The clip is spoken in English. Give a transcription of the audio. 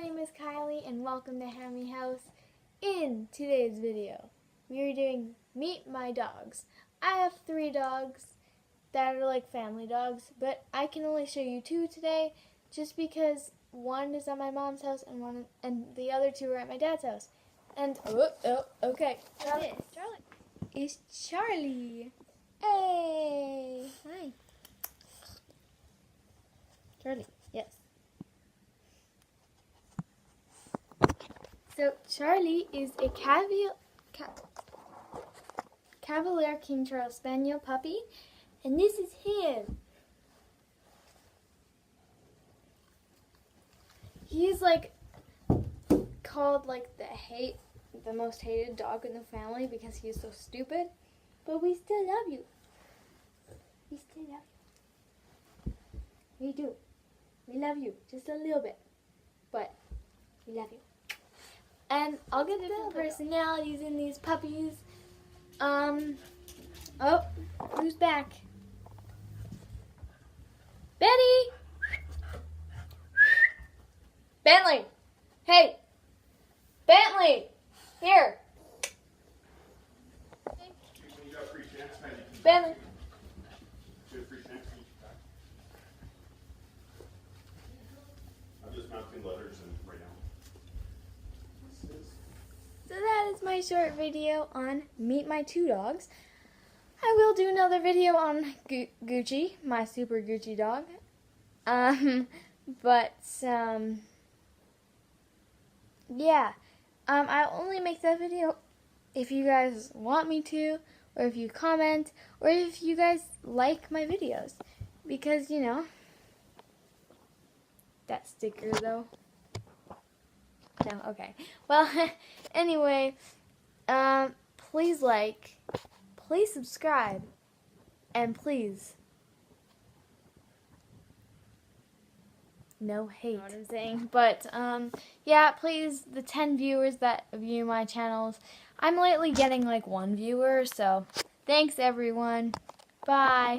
my name is Kylie and welcome to Hammy House. In today's video, we are doing Meet My Dogs. I have 3 dogs that are like family dogs, but I can only show you 2 today just because one is at my mom's house and the other 2 are at my dad's house. And okay. Charlie. It's Charlie. Hey. Hi. Charlie, yes. So Charlie is a Cavalier King Charles Spaniel puppy, and this is him. He's like called like the most hated dog in the family because he's so stupid, but we still love you. We still love you. We do. We love you just a little bit, but we love you. And I'll get the personalities in these puppies. Oh, who's back? Benny! Bentley! Hey! Bentley! Here! Bentley! I'm just mounting letters and right now. So that is my short video on Meet My 2 Dogs. I will do another video on Gucci, my super Gucci dog. Yeah. I'll only make that video if you guys want me to, or if you comment, or if you guys like my videos. Because, you know, that sticker though. No, okay. Well, anyway, please like, please subscribe, and please, no hate. You know what I'm saying? But, yeah, please, the 10 viewers that view my channels, I'm lately getting like 1 viewer, so thanks everyone. Bye.